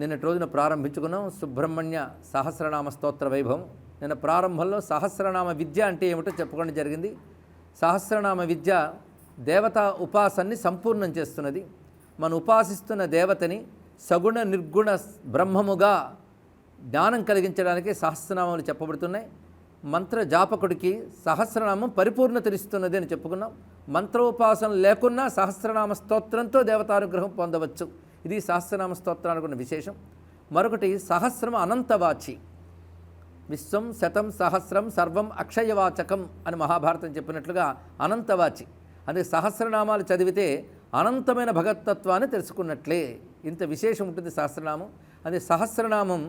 నిన్నటి రోజున ప్రారంభించుకున్నాం సుబ్రహ్మణ్య సహస్రనామ స్తోత్ర వైభవం. నిన్న ప్రారంభంలో సహస్రనామ విద్య అంటే ఏమిటో చెప్పుకోవడం జరిగింది. సహస్రనామ విద్య దేవతా ఉపాసనని సంపూర్ణం చేస్తున్నది. మనం ఉపాసిస్తున్న దేవతని సగుణ నిర్గుణ బ్రహ్మముగా జ్ఞానం కలిగించడానికి సహస్రనామాలు చెప్పబడుతున్నాయి. మంత్ర జాపకుడికి సహస్రనామం పరిపూర్ణతనిస్తున్నది అని చెప్పుకున్నాం. మంత్రోపాసన లేకున్నా సహస్రనామ స్తోత్రంతో దేవతానుగ్రహం పొందవచ్చు. ఇది సహస్రనామ స్తోత్రానికి ఉన్న విశేషం. మరొకటి సహస్రం అనంతవాచి. విశ్వం శతం సహస్రం సర్వం అక్షయవాచకం అని మహాభారతం చెప్పినట్లుగా అనంతవాచి. అందుకే సహస్రనామాలు చదివితే అనంతమైన భగవతత్వాన్ని తెలుసుకున్నట్లే. ఇంత విశేషం ఉంటుంది సహస్రనామం. అదే సహస్రనామం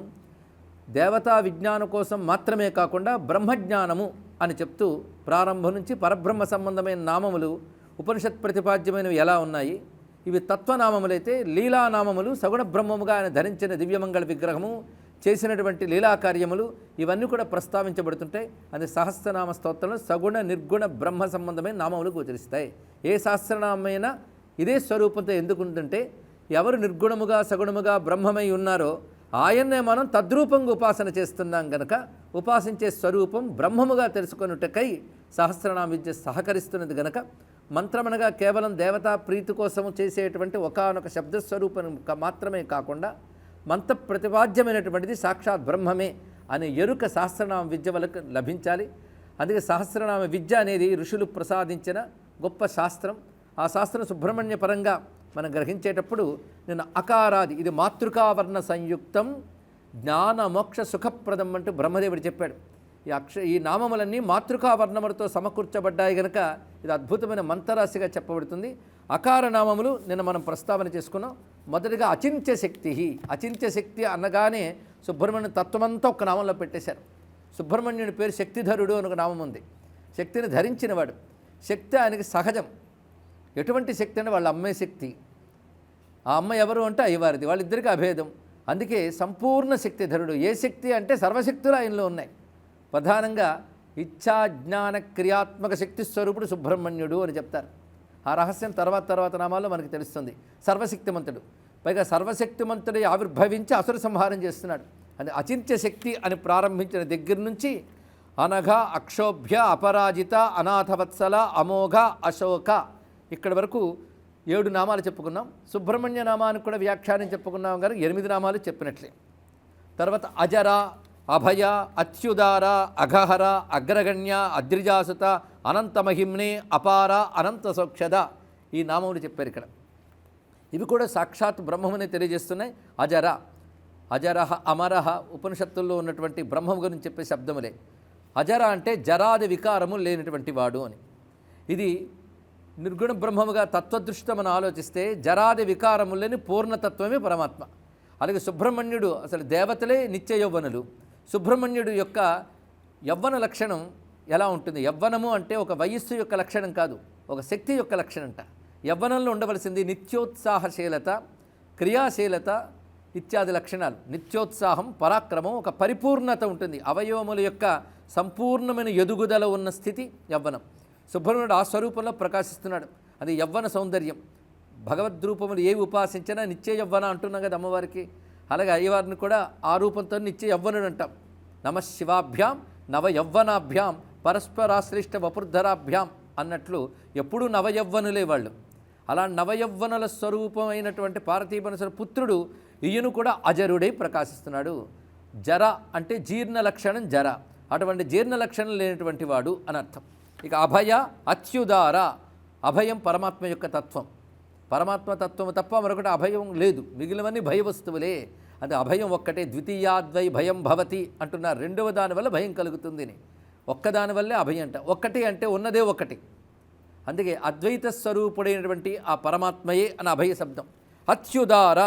దేవతా విజ్ఞానం కోసం మాత్రమే కాకుండా బ్రహ్మజ్ఞానము అని చెప్తూ ప్రారంభం నుంచి పరబ్రహ్మ సంబంధమైన నామములు ఉపనిషత్ ప్రతిపాద్యమైనవి ఎలా ఉన్నాయి, ఇవి తత్వనామములైతే లీలానామములు సగుణ బ్రహ్మముగా ఆయన ధరించిన దివ్యమంగళ విగ్రహము చేసినటువంటి లీలాకార్యములు ఇవన్నీ కూడా ప్రస్తావించబడుతుంటాయి. అది సహస్రనామ స్తోత్రంలో సగుణ నిర్గుణ బ్రహ్మ సంబంధమైన నామములు గోచరిస్తాయి. ఏ సహస్రనామైనా ఇదే స్వరూపంతో ఎందుకుంటుంటే ఎవరు నిర్గుణముగా సగుణముగా బ్రహ్మమై ఉన్నారో ఆయన్నే మనం తద్రూపంగా ఉపాసన చేస్తున్నాం గనక ఉపాసించే స్వరూపం బ్రహ్మముగా తెలుసుకొనుటకై సహస్రనామ విద్య సహకరిస్తున్నది గనక మంత్రమనగా కేవలం దేవతా ప్రీతి కోసము చేసేటువంటి ఒకానొక శబ్దస్వరూపం మాత్రమే కాకుండా మంత్ర ప్రతిపాద్యమైనటువంటిది సాక్షాత్ బ్రహ్మమే అనే ఎరుక సహస్రనామ విద్య వరకు లభించాలి. అందుకే సహస్రనామ విద్య అనేది ఋషులు ప్రసాదించిన గొప్ప శాస్త్రం. ఆ శాస్త్రం సుబ్రహ్మణ్య పరంగా మనం గ్రహించేటప్పుడు నిన్న అకారాది ఇది మాతృకావర్ణ సంయుక్తం జ్ఞాన మోక్ష సుఖప్రదం అంటూ బ్రహ్మదేవుడు చెప్పాడు. ఈ నామములన్నీ మాతృకావర్ణములతో సమకూర్చబడ్డాయి గనక ఇది అద్భుతమైన మంత్రరాశిగా చెప్పబడుతుంది. అకార నామములు నిన్న మనం ప్రస్తావన చేసుకున్నాం. మొదటిగా అచింత్య శక్తి. అచింత్య శక్తి అనగానే సుబ్రహ్మణ్య తత్వమంతా ఒక నామంలో పెట్టేశారు. సుబ్రహ్మణ్యుని పేరు శక్తిధరుడు అని ఒక నామం ఉంది. శక్తిని ధరించినవాడు. శక్తి ఆయనకి సహజం. ఎటువంటి శక్తి అంటే వాళ్ళ అమ్మే శక్తి. ఆ అమ్మ ఎవరు అంటే అయ్యవారిది. వాళ్ళిద్దరికీ అభేదం. అందుకే సంపూర్ణ శక్తిధరుడు. ఏ శక్తి అంటే సర్వశక్తులు ఆయనలో ఉన్నాయి. ప్రధానంగా ఇచ్ఛా జ్ఞాన క్రియాత్మక శక్తి స్వరూపుడు సుబ్రహ్మణ్యుడు అని చెప్తారు. ఆ రహస్యం తర్వాత నామాల్లో మనకి తెలుస్తుంది. సర్వశక్తిమంతుడు. పైగా సర్వశక్తిమంతుడి ఆవిర్భవించి అసుర సంహారం చేస్తున్నాడు. అది అచింత్య శక్తి అని ప్రారంభించిన దగ్గర నుంచి అనఘ అక్షోభ్య అపరాజిత అనాథవత్సల అమోఘ అశోక ఇక్కడి వరకు 7 నామాలు చెప్పుకున్నాం. సుబ్రహ్మణ్య నామానికి కూడా వ్యాఖ్యానం చెప్పుకున్నాం కానీ 8 నామాలు చెప్పినట్లే. తర్వాత అజర అభయ అత్యుదార అఘహర అగ్రగణ్య అద్రిజాసుత అనంతమహిమ్నే అపార అనంత సౌక్షద ఈ నామములు చెప్పారు ఇక్కడ. ఇవి కూడా సాక్షాత్ బ్రహ్మముని తెలియజేస్తున్నాయి. అజర అజరహ అమరహ ఉపనిషత్తుల్లో ఉన్నటువంటి బ్రహ్మం గురించి చెప్పే శబ్దములే. అజర అంటే జరాది వికారము లేనటువంటి వాడు అని. ఇది నిర్గుణ బ్రహ్మముగా తత్వదృష్టితో మనం ఆలోచిస్తే జరాది వికారము లేని పూర్ణతత్వమే పరమాత్మ. అలాగే సుబ్రహ్మణ్యుడు అసలు దేవతలే నిత్య యౌవనులు. సుబ్రహ్మణ్యుడు యొక్క యవ్వన లక్షణం ఎలా ఉంటుంది? యవ్వనము అంటే ఒక వయస్సు యొక్క లక్షణం కాదు, ఒక శక్తి యొక్క లక్షణంట. యవ్వనంలో ఉండవలసింది నిత్యోత్సాహశీలత, క్రియాశీలత ఇత్యాది లక్షణాలు. నిత్యోత్సాహం, పరాక్రమం, ఒక పరిపూర్ణత ఉంటుంది. అవయవముల యొక్క సంపూర్ణమైన ఎదుగుదల ఉన్న స్థితి యవ్వనం. సుబ్రహ్మణ్యుడు ఆ స్వరూపంలో ప్రకాశిస్తున్నాడు. అది యవ్వన సౌందర్యం. భగవద్రూపములు ఏవి ఉపాసించినా నిత్య యవ్వన అంటున్నాం కదా అమ్మవారికి. అలాగే అయ్యవారిని కూడా ఆ రూపంతో నిత్య యవ్వనుడు అంటాం. నమ శివాభ్యాం నవ యవ్వనాభ్యాం పరస్పరాశ్లిష్ట వపుర్ధరాభ్యాం అన్నట్లు ఎప్పుడూ నవయవ్వనులే వాళ్ళు. అలా నవయవ్వనుల స్వరూపమైనటువంటి పార్వతీపరమేశ్వర పుత్రుడు ఈయన కూడా అజరుడై ప్రకాశిస్తున్నాడు. జర అంటే జీర్ణ లక్షణం జర. అటువంటి జీర్ణ లక్షణం లేనటువంటి వాడు అని అర్థం. ఇక అభయ అత్యుదార. అభయం పరమాత్మ యొక్క తత్వం. పరమాత్మ తత్వం తప్ప మరొకటి అభయం లేదు. మిగిలినవన్నీ భయ వస్తువులే. అది అభయం ఒక్కటే. ద్వితీయాద్వై భయం భవతి అంటున్నారు. రెండవ దాని వల్ల భయం కలుగుతుంది అని. ఒక్కదాని వల్లే అభయం అంట. ఒక్కటి అంటే ఉన్నదే ఒకటి. అందుకే అద్వైత స్వరూపుడైనటువంటి ఆ పరమాత్మయే అని అభయ శబ్దం. అత్యుదార.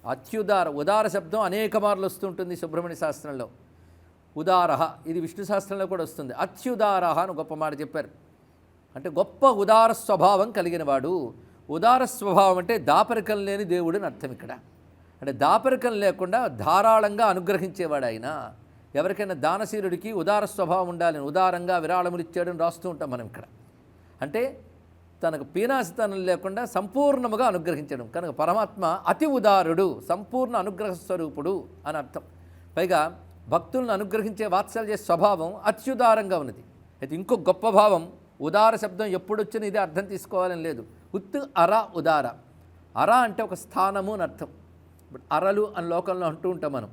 అత్యుదార ఉదార శబ్దం అనేక మార్లు వస్తుంటుంది సుబ్రహ్మణ్య శాస్త్రంలో. ఉదారహ ఇది విష్ణు శాస్త్రంలో కూడా వస్తుంది. అత్యుదారహ అని గొప్ప మాట చెప్పారు. అంటే గొప్ప ఉదార స్వభావం కలిగినవాడు. ఉదార స్వభావం అంటే దాపరికం లేని దేవుడు అని అర్థం ఇక్కడ. అంటే దాపరికం లేకుండా ధారాళంగా అనుగ్రహించేవాడు ఆయన. ఎవరికైనా దానశీలుడికి ఉదార స్వభావం ఉండాలని ఉదారంగా విరాళములు ఇచ్చాడని రాస్తూ ఉంటాం మనం ఇక్కడ. అంటే తనకు పీనాసితనం లేకుండా సంపూర్ణముగా అనుగ్రహించడం. కనుక పరమాత్మ అతి ఉదారుడు, సంపూర్ణ అనుగ్రహ స్వరూపుడు అని అర్థం. పైగా భక్తులను అనుగ్రహించే వాత్సల్య స్వభావం అత్యుదారంగా ఉన్నది. అయితే ఇంకో గొప్ప భావం, ఉదార శబ్దం ఎప్పుడొచ్చినా ఇదే అర్థం తీసుకోవాలని లేదు. ఉత్ అర ఉదార. అర అంటే ఒక స్థానము అని అర్థం. అరలు అని లోకంలో అంటూ ఉంటాం మనం.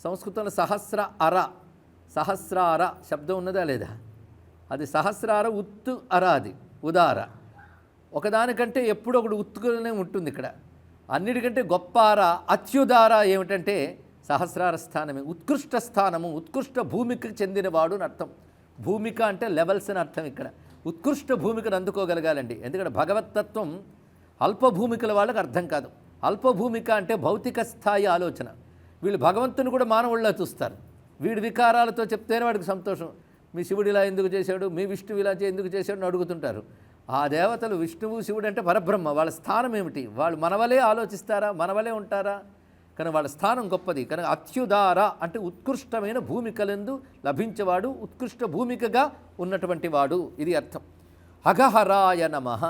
సంస్కృతంలో సహస్ర అర, సహస్రార శబ్దం ఉన్నదా లేదా? అది సహస్రార, ఉత్తు అర, అది ఉదార. ఒకదానికంటే ఎప్పుడు ఒకటి ఉత్తుకునే ఉంటుంది. ఇక్కడ అన్నిటికంటే గొప్ప అర, అత్యుదార ఏమిటంటే సహస్రార స్థానమే, ఉత్కృష్ట స్థానము, ఉత్కృష్ట భూమికకు చెందినవాడు అని అర్థం. భూమిక అంటే లెవెల్స్ అని అర్థం. ఇక్కడ ఉత్కృష్ట భూమికను అందుకోగలగాలండి. ఎందుకంటే భగవత్తత్వం అల్పభూమికల వాళ్ళకి అర్థం కాదు. అల్పభూమిక అంటే భౌతిక స్థాయి ఆలోచన. వీళ్ళు భగవంతుని కూడా మానవుళ్ళ చూస్తారు. వీడి వికారాలతో చెప్తేనే వాడికి సంతోషం. మీ శివుడు ఇలా ఎందుకు చేశాడు, మీ విష్ణువు ఇలా ఎందుకు చేశాడు అని అడుగుతుంటారు. ఆ దేవతలు విష్ణువు శివుడు అంటే పరబ్రహ్మ. వాళ్ళ స్థానం ఏమిటి? వాళ్ళు మనవలే ఆలోచిస్తారా, మనవలే ఉంటారా? కానీ వాళ్ళ స్థానం గొప్పది. కనుక అత్యుదార అంటే ఉత్కృష్టమైన భూమికలందు లభించేవాడు, ఉత్కృష్ట భూమికగా ఉన్నటువంటి వాడు, ఇది అర్థం. అఘహరాయ నమః.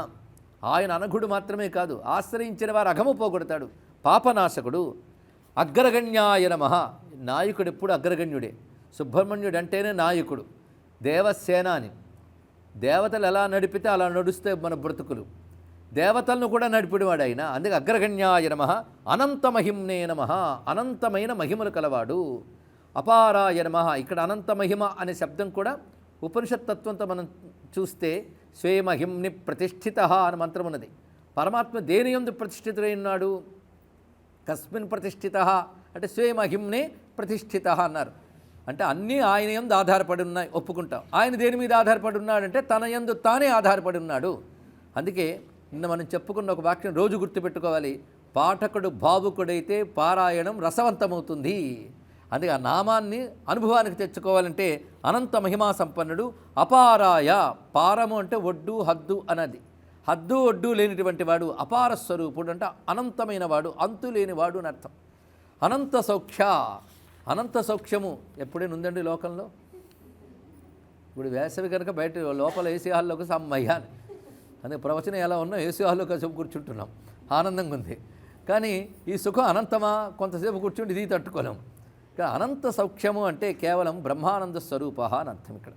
ఆయన అనఘుడు మాత్రమే కాదు, ఆశ్రయించిన వారు అఘము పోగొడతాడు, పాపనాశకుడు. అగ్రగణ్యాయ నమః. నాయకుడు ఎప్పుడు అగ్రగణ్యుడే. సుబ్రహ్మణ్యుడు అంటేనే నాయకుడు, దేవసేనాని. దేవతలు ఎలా నడిపితే అలా నడుస్తే మన బ్రతుకులు. దేవతలను కూడా నడిపిడివాడు ఆయన. అందుకే అగ్రగణ్యాయ నమః. అనంతమహిమ్నే నమః. అనంతమైన మహిమలు కలవాడు. అపారాయ నమః. ఇక్కడ అనంత మహిమ అనే శబ్దం కూడా ఉపనిషత్ తత్వంతో మనం చూస్తే స్వేమహిమ్ని ప్రతిష్ఠిత అని మంత్రం ఉన్నది. పరమాత్మ దేని యందు ప్రతిష్ఠితుడై ఉన్నాడు? కస్మిన్ ప్రతిష్ఠిత అంటే స్వేమహిమ్నే ప్రతిష్ఠిత అన్నారు. అంటే అన్నీ ఆయన యందు ఆధారపడి ఉన్నాయి, ఒప్పుకుంటాం. ఆయన దేని మీద ఆధారపడి ఉన్నాడంటే తన యందు తానే ఆధారపడి ఉన్నాడు. అందుకే నిన్న మనం చెప్పుకున్న ఒక వాక్యం రోజు గుర్తుపెట్టుకోవాలి. పాఠకుడు భావుకుడైతే పారాయణం రసవంతమవుతుంది. అందుకే ఆ నామాన్ని అనుభవానికి తెచ్చుకోవాలంటే అనంత మహిమా సంపన్నుడు. అపారాయ, పారము అంటే ఒడ్డు హద్దు అన్నది. హద్దు ఒడ్డు లేనిటువంటి వాడు, అపార స్వరూపుడు అంటే అనంతమైన వాడు, అంతు లేనివాడు అని అర్థం. అనంత సౌఖ్య. అనంత సౌఖ్యము ఎప్పుడైనా ఉందండి లోకంలో? ఇప్పుడు వేసవి కనుక బయట లోపల ఏసీ హాల్లోకి సమ్మయ్య అని, అందుకే ప్రవచనం ఎలా ఉన్నా ఏసీ హాల్లో కాసేపు కూర్చుంటున్నాం, ఆనందంగా ఉంది. కానీ ఈ సుఖం అనంతమా? కొంతసేపు కూర్చుంటే ఇది తట్టుకోలేం. కానీ అనంత సౌఖ్యము అంటే కేవలం బ్రహ్మానంద స్వరూప అని అర్థం. ఇక్కడ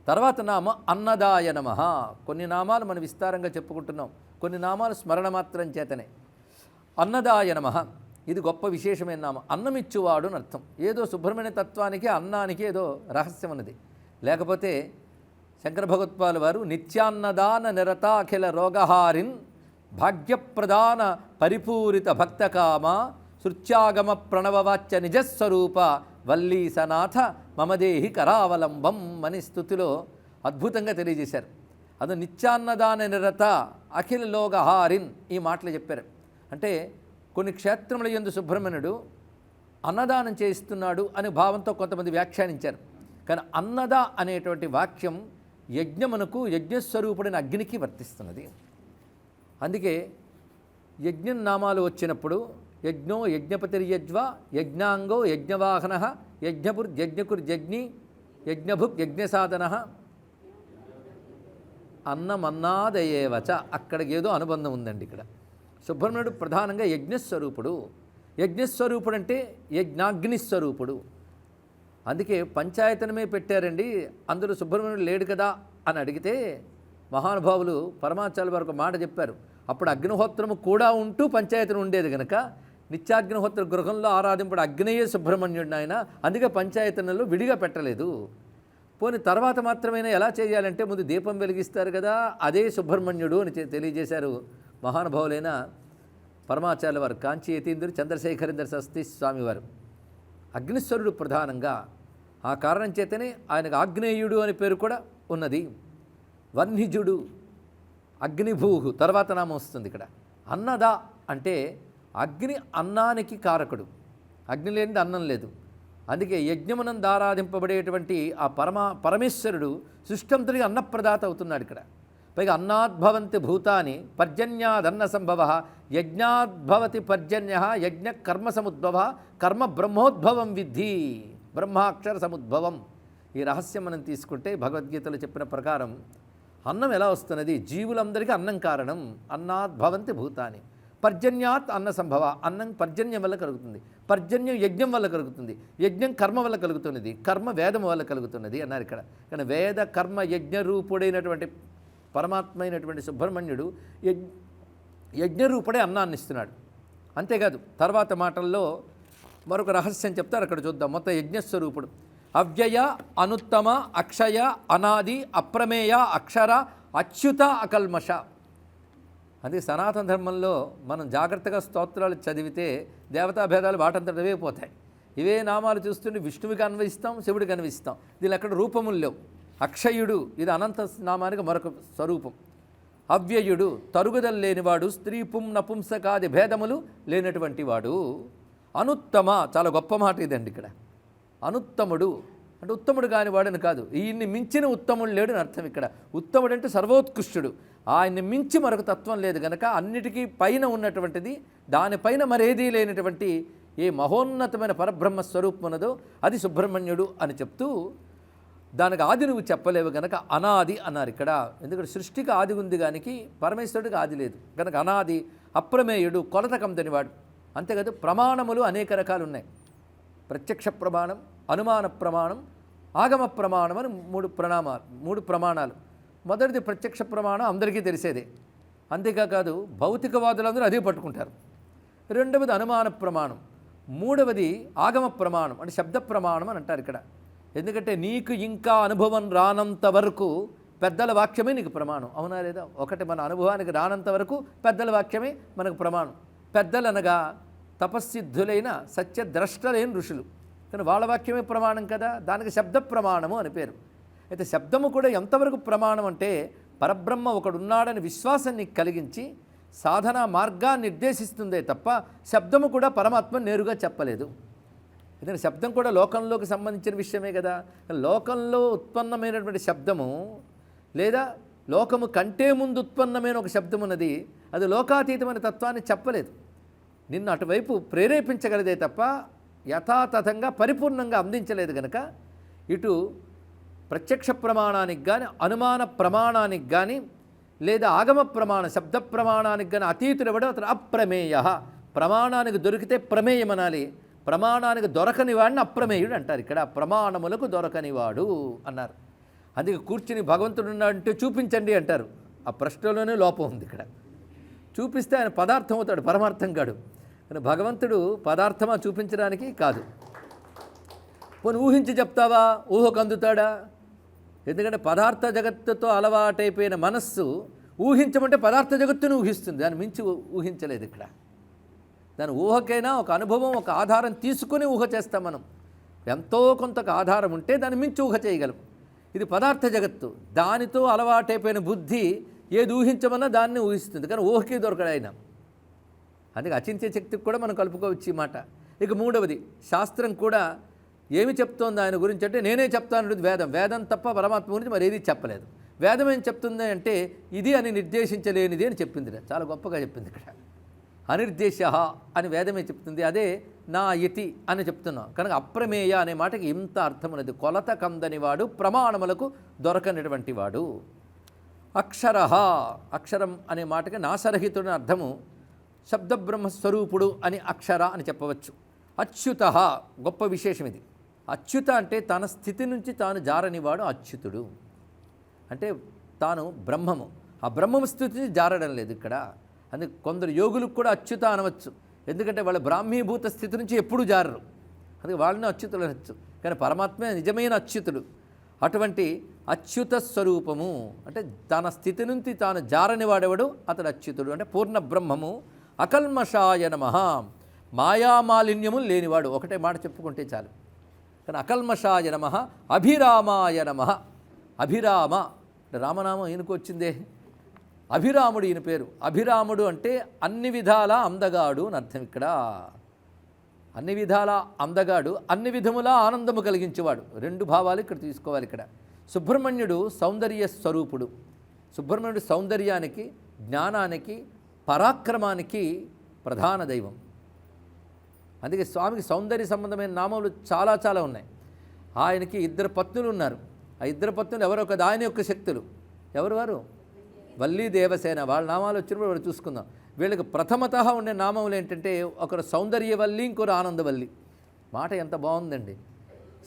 తర్వాత నామ అన్నదాయ నమః. కొన్ని నామాలు మనం విస్తారంగా చెప్పుకుంటున్నాం, కొన్ని నామాలు స్మరణ మాత్రం చేతనే. అన్నదాయ నమః ఇది గొప్ప విశేషమైన నామం. అన్నమిచ్చువాడు అని అర్థం. ఏదో సుబ్రహ్మణ్య తత్వానికి, అన్నానికి ఏదో రహస్యం ఉన్నది. లేకపోతే శంకర భగవత్పాల్ వారు నిత్యాన్నదాన నిరతాఖిల రోగహారిన్ భాగ్యప్రదాన పరిపూరిత భక్తకామ శృత్యాగమ ప్రణవవాచ్య నిజస్వరూప వల్లీసనాథ మమదేహి కరావలంబం అని స్తుతిలో అద్భుతంగా తెలియజేశారు. అది నిత్యాన్నదాన నిరత అఖిల లోగహారిన్ ఈ మాటలు చెప్పారు. అంటే కొన్ని క్షేత్రముల యందు సుబ్రహ్మణ్యుడు అన్నదానం చేయిస్తున్నాడు అనే భావంతో కొంతమంది వ్యాఖ్యానించారు. కానీ అన్నద అనేటువంటి వాక్యం యజ్ఞమునకు, యజ్ఞస్వరూపుడైన అగ్నికి వర్తిస్తున్నది. అందుకే యజ్ఞం నామాలు వచ్చినప్పుడు యజ్ఞో యజ్ఞపతిర్యజ్వ, యజ్ఞాంగో యజ్ఞవాహన, యజ్ఞకుర్యజ్ఞకుర్యజ్ఞి, యజ్ఞభుక్ యజ్ఞసాధన, అన్నమన్నాదయేవచ. అక్కడికి ఏదో అనుబంధం ఉందండి. ఇక్కడ సుబ్రహ్మణ్యుడు ప్రధానంగా యజ్ఞస్వరూపుడు. యజ్ఞస్వరూపుడు అంటే యజ్ఞాగ్నిస్వరూపుడు. అందుకే పంచాయతనమే పెట్టారండి, అందులో సుబ్రహ్మణ్యుడు లేడు కదా అని అడిగితే మహానుభావులు పరమాచార్యుల వారు ఒక మాట చెప్పారు. అప్పుడు అగ్నిహోత్రము కూడా ఉంటూ పంచాయతనం ఉండేది కనుక నిత్యాగ్నిహోత్ర గృహంలో ఆరాధింపుడు అగ్నేయ సుబ్రహ్మణ్యుడిని ఆయన. అందుకే పంచాయతనంలో విడిగా పెట్టలేదు. పోనీ తర్వాత మాత్రమైనా ఎలా చేయాలంటే ముందు దీపం వెలిగిస్తారు కదా, అదే సుబ్రహ్మణ్యుడు అని తెలియజేశారు మహానుభావులైన పరమాచార్యుల వారు. కాంచీ యతీంద్రుడు చంద్రశేఖరేంద్ర సరస్వతి స్వామివారు అగ్నిస్వరుడు ప్రధానంగా. ఆ కారణం చేతనే ఆయనకు ఆగ్నేయుడు అనే పేరు కూడా ఉన్నది. వన్నిజుడు, అగ్నిభూహు తర్వాత నామం వస్తుంది. ఇక్కడ అన్నద అంటే అగ్ని అన్నానికి కారకుడు. అగ్ని లేనిది అన్నం లేదు. అందుకే యజ్ఞమునందు ఆరాధింపబడేటువంటి ఆ పరమేశ్వరుడు సృష్టంతుడికి అన్నప్రదాత అవుతున్నాడు. ఇక్కడ పైగా అన్నాద్భవంతి భూతాని పర్జన్యాదన్న సంభవ, యజ్ఞాద్భవతి పర్జన్య, యజ్ఞ కర్మ సముద్భవ, కర్మ బ్రహ్మోద్భవం విద్ధి, బ్రహ్మాక్షర సముద్భవం. ఈ రహస్యం మనం తీసుకుంటే భగవద్గీతలో చెప్పిన ప్రకారం అన్నం ఎలా వస్తున్నది? జీవులందరికీ అన్నం కారణం. అన్నాత్ భవంతి భూతాని, పర్జన్యాత్ అన్న సంభవ. అన్నం పర్జన్యం వల్ల కలుగుతుంది, పర్జన్యం యజ్ఞం వల్ల కలుగుతుంది, యజ్ఞం కర్మ వల్ల కలుగుతున్నది, కర్మ వేదం వల్ల కలుగుతున్నది అన్నారు ఇక్కడ. కానీ వేద కర్మ యజ్ఞ రూపుడైనటువంటి పరమాత్మ అయినటువంటి సుబ్రహ్మణ్యుడు యజ్ఞరూపుడే అన్నాన్ని ఇస్తున్నాడు. అంతేకాదు తర్వాత మాటల్లో మరొక రహస్యం చెప్తారు, అక్కడ చూద్దాం. మొత్తం యజ్ఞస్వరూపుడు అవ్యయ, అనుత్తమ, అక్షయ, అనాది, అప్రమేయ, అక్షర, అచ్యుత, అకల్మష. అది సనాతన ధర్మంలో మనం జాగ్రత్తగా స్తోత్రాలు చదివితే దేవతా భేదాలు వాటంతటవే పోతాయి. ఇవే నామాలు చూస్తుంటే విష్ణువుకి అన్వయిస్తాం, శివుడికి అన్వయిస్తాం. దీని అక్కడ రూపములు లేవు. అక్షయుడు ఇది అనంత నామానికి మరొక స్వరూపం. అవ్యయుడు తరుగుదల లేనివాడు, స్త్రీ పుం నపుంసకాది భేదములు లేనటువంటి వాడు. అనుత్తమ, చాలా గొప్ప మాట ఇదండి ఇక్కడ. అనుత్తముడు అంటే ఉత్తముడు కాని వాడని కాదు, ఈయన్ని మించిన ఉత్తముడు లేడు అని అర్థం ఇక్కడ. ఉత్తముడు అంటే సర్వోత్కృష్టుడు, ఆయన్ని మించి మరొక తత్వం లేదు కనుక అన్నిటికీ పైన ఉన్నటువంటిది, దానిపైన మరేదీ లేనటువంటి ఏ మహోన్నతమైన పరబ్రహ్మ స్వరూపం ఉన్నదో అది సుబ్రహ్మణ్యుడు అని చెప్తూ, దానికి ఆది నువ్వు చెప్పలేవు కనుక అనాది అన్నారు ఇక్కడ. ఎందుకంటే సృష్టికి ఆది ఉంది కానీ పరమేశ్వరుడికి ఆది లేదు కనుక అనాది. అప్రమేయుడు, కొలత కందనివాడు. అంతేకాదు ప్రమాణములు అనేక రకాలు ఉన్నాయి. ప్రత్యక్ష ప్రమాణం, అనుమాన ప్రమాణం, ఆగమ ప్రమాణం అని మూడు ప్రమాణాలు. మొదటిది ప్రత్యక్ష ప్రమాణం, అందరికీ తెలిసేదే. అంతేకాదు భౌతికవాదులందరూ అదే పట్టుకుంటారు. రెండవది అనుమాన ప్రమాణం, మూడవది ఆగమ ప్రమాణం అంటే శబ్ద ప్రమాణం అని అంటారు ఇక్కడ. ఎందుకంటే నీకు ఇంకా అనుభవం రానంత వరకు పెద్దల వాక్యమే నీకు ప్రమాణం, అవునా లేదా? ఒకటి మన అనుభవానికి రానంత వరకు పెద్దల వాక్యమే మనకు ప్రమాణం. పెద్దలనగా తపస్సిద్ధులైన సత్యద్రష్టలైన ఋషులు, కానీ వాళ్ళ వాక్యమే ప్రమాణం కదా, దానికి శబ్ద ప్రమాణము అని పేరు. అయితే శబ్దము కూడా ఎంతవరకు ప్రమాణం అంటే పరబ్రహ్మ ఒకడున్నాడని విశ్వాసాన్ని కలిగించి సాధనా మార్గాన్ని నిర్దేశిస్తుందే తప్ప శబ్దము కూడా పరమాత్మ నేరుగా చెప్పలేదు. ఎందుకంటే శబ్దం కూడా లోకంలోకి సంబంధించిన విషయమే కదా. లోకంలో ఉత్పన్నమైనటువంటి శబ్దము లేదా లోకము కంటే ముందు ఉత్పన్నమైన ఒక శబ్దం ఉన్నది, అది లోకాతీతమైన తత్వాన్ని చెప్పలేదు. నిన్ను అటువైపు ప్రేరేపించగలదే తప్ప యథాతథంగా పరిపూర్ణంగా అందించలేదు కనుక ఇటు ప్రత్యక్ష ప్రమాణానికి కానీ అనుమాన ప్రమాణానికి కానీ లేదా ఆగమ ప్రమాణ శబ్ద ప్రమాణానికి కానీ అతీతుడు ఎవడో అతను అప్రమేయ. ప్రమాణానికి దొరికితే ప్రమేయం అనాలి, ప్రమాణానికి దొరకని వాడిని అప్రమేయుడు అంటారు ఇక్కడ. ప్రమాణములకు దొరకనివాడు అన్నారు. అందుకే కూర్చుని భగవంతుడు ఉన్నాడంటే చూపించండి అంటారు. ఆ ప్రశ్నలోనే లోపం ఉంది ఇక్కడ. చూపిస్తే ఆయన పదార్థం అవుతాడు, పరమార్థం కాడు. కానీ భగవంతుడు పదార్థమా చూపించడానికి కాదు. పోనీ ఊహించి చెప్తావా, ఊహకు అందుతాడా? ఎందుకంటే పదార్థ జగత్తుతో అలవాటైపోయిన మనస్సు ఊహించమంటే పదార్థ జగత్తును ఊహిస్తుంది, దాన్ని మించి ఊహించలేదు ఇక్కడ. దాని ఊహకైనా ఒక అనుభవం, ఒక ఆధారం తీసుకుని ఊహ చేస్తాం మనం. ఎంతో కొంత ఆధారం ఉంటే దాన్ని మించి ఊహ చేయగలం. ఇది పదార్థ జగత్తు, దానితో అలవాటైపోయిన బుద్ధి ఏది ఊహించమన్నా దాన్ని ఊహిస్తుంది, కానీ ఊహకి దొరకడు ఆయన. అందుకే అచింత్య శక్తికి కూడా మనం కలుపుకోవచ్చు ఈ మాట. ఇక మూడవది శాస్త్రం కూడా ఏమి చెప్తోంది ఆయన గురించి అంటే నేనే చెప్తాను వేదం. వేదం తప్ప పరమాత్మ గురించి మరి ఏది చెప్పలేదు. వేదం ఏం చెప్తుంది అంటే ఇది అని నిర్దేశించలేనిది అని చెప్పింది, చాలా గొప్పగా చెప్పింది ఇక్కడ. అనిర్దేశ అని వేదమే చెప్తుంది, అదే నా యతి అని చెప్తున్నాం కనుక అప్రమేయ అనే మాటకి ఇంత అర్థం ఉన్నది. కొలత కందని వాడు, ప్రమాణములకు దొరకనటువంటి వాడు. అక్షర, అక్షరం అనే మాటకి నాసరహితుడని అర్థము. శబ్దబ్రహ్మస్వరూపుడు అని అక్షర అని చెప్పవచ్చు. అచ్యుత, గొప్ప విశేషం ఇది. అచ్యుత అంటే తన స్థితి నుంచి తాను జారనివాడు అచ్యుతుడు. అంటే తాను బ్రహ్మము, ఆ బ్రహ్మము స్థితి నుంచి జారడం లేదు ఇక్కడ. అందుకే కొందరు యోగులకు కూడా అచ్యుత అనవచ్చు, ఎందుకంటే వాళ్ళ బ్రాహ్మీభూత స్థితి నుంచి ఎప్పుడూ జారరు, అందుకే వాళ్ళని అచ్యుతులు అనొచ్చు. కానీ పరమాత్మే నిజమైన అచ్యుతుడు. అటువంటి అచ్యుత స్వరూపము అంటే తన స్థితి నుంచి తాను జారని వాడేవాడు అతడు అచ్యుతుడు. అంటే పూర్ణ బ్రహ్మము. అకల్మషాయ నమః, మాయామాలిన్యము లేనివాడు. ఒకటే మాట చెప్పుకుంటే చాలు. కానీ అకల్మషాయ నమః, అభిరామాయ నమః. అభిరామ అంటే రామనామం ఈయనకు వచ్చిందే, అభిరాముడు ఈయన పేరు. అభిరాముడు అంటే అన్ని విధాల అందగాడు అని అర్థం ఇక్కడ. అన్ని విధాల అందగాడు, అన్ని విధములా ఆనందము కలిగించేవాడు. రెండు భావాలు ఇక్కడ తీసుకోవాలి. ఇక్కడ సుబ్రహ్మణ్యుడు సౌందర్య స్వరూపుడు. సుబ్రహ్మణ్యుడు సౌందర్యానికి, జ్ఞానానికి, పరాక్రమానికి ప్రధాన దైవం. అందుకే స్వామికి సౌందర్య సంబంధమైన నామములు చాలా చాలా ఉన్నాయి. ఆయనకి 2 పత్నులు ఉన్నారు. ఆ 2 పత్నులు ఎవరో కదా ఆయన యొక్క శక్తులు. ఎవరు వారు? వల్లీ దేవసేన. వాళ్ళ నామాలు వచ్చినప్పుడు వాళ్ళు చూసుకుందాం. వీళ్ళకి ప్రథమతః ఉండే నామములు ఏంటంటే ఒకరు సౌందర్యవల్లి, ఇంకొకరు ఆనందవల్లి. మాట ఎంత బాగుందండి.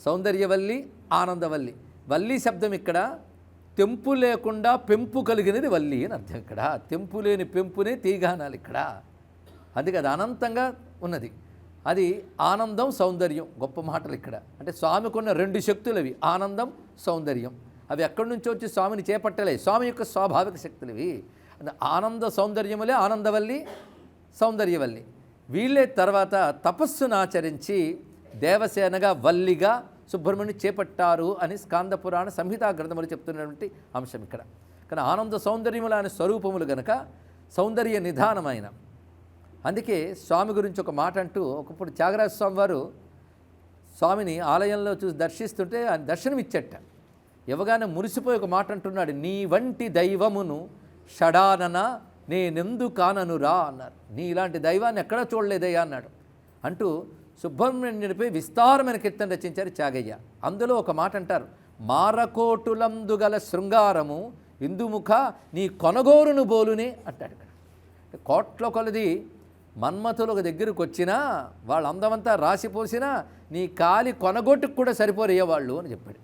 సౌందర్యవల్లి, ఆనందవల్లి. వల్లి శబ్దం ఇక్కడ తెంపు లేకుండా పెంపు కలిగినది వల్లి అని అర్థం. ఇక్కడ తెంపు లేని పెంపునే తీగ అనాలి ఇక్కడ. అది కదా అనంతంగా ఉన్నది. అది ఆనందం, సౌందర్యం. గొప్ప మాటలు ఇక్కడ. అంటే స్వామికి ఉన్న రెండు శక్తులు అవి, ఆనందం, సౌందర్యం. అవి ఎక్కడి నుంచో వచ్చి స్వామిని చేపట్టలే, స్వామి యొక్క స్వాభావిక శక్తులు ఇవి. ఆనంద సౌందర్యములే ఆనందవల్లి, సౌందర్యవల్లి. వీళ్ళే తర్వాత తపస్సును ఆచరించి దేవసేనగా, వల్లిగా సుబ్రహ్మణ్యుని చేపట్టారు అని స్కాంద పురాణ సంహితా గ్రంథములు చెప్తున్నటువంటి అంశం ఇక్కడ. కానీ ఆనంద సౌందర్యములు అనే స్వరూపములు గనక సౌందర్య నిధానమైన. అందుకే స్వామి గురించి ఒక మాట అంటూ, ఒకప్పుడు త్యాగరాజ స్వామి వారు స్వామిని ఆలయంలో చూసి దర్శిస్తుంటే ఆయన దర్శనం ఇచ్చట. ఇవ్వగానే మురిసిపోయి ఒక మాట అంటున్నాడు, నీ వంటి దైవమును షడానన నేనెందు కాననురా అన్నారు. నీ ఇలాంటి దైవాన్ని ఎక్కడా చూడలేదయ్యా అన్నాడు. అంటూ సుబ్రహ్మణ్యునిపై విస్తారమైన కీర్తన రచించారు త్యాగయ్య. అందులో ఒక మాట అంటారు, మారకోటులందుగల శృంగారము ఇందుముఖ నీ కొనగోరును బోలునే అంటాడు. ఇక్కడ కోట్ల కొలది మన్మథులు ఒక దగ్గరకు వచ్చినా వాళ్ళ అందమంతా రాసిపోసినా నీ కాలి కొనగొట్టుకు కూడా సరిపోరయ్యేవాళ్ళు అని చెప్పాడు.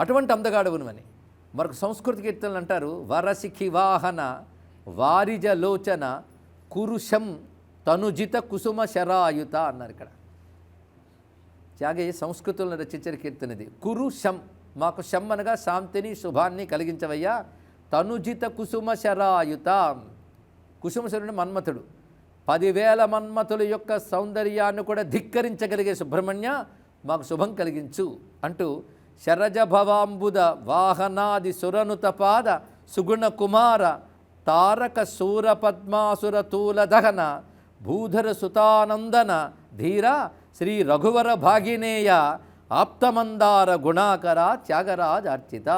అటువంటి అందగాడవునువని. మరొక సంస్కృతి కీర్తనలు అంటారు, వరసిఖి వాహన వారిజలోచన కురుషం తనుజిత కుసుమ శరాయుత అన్నారు. ఇక్కడ త్యాగయ్య సంస్కృతులను రచించిన కీర్తన ఇది. కురుషం, మాకు శం అనగా శాంతిని, శుభాన్ని కలిగించవయ్యా. తనుజిత కుసుమ శరాయుత, కుసుమశరుని మన్మథుడు, 10,000 మన్మథుల యొక్క సౌందర్యాన్ని కూడా ధిక్కరించగలిగే సుబ్రహ్మణ్య మాకు శుభం కలిగించు అంటూ శరజ భవాంబుద వాహనాది సురనుతపాద సుగుణ కుమార తారక శూర పద్మాసుర తూల దహన భూధర సుతానందన ధీర శ్రీ రఘువర భాగినేయ ఆప్తమందార గుణాకర త్యాగరాజ అర్చిత.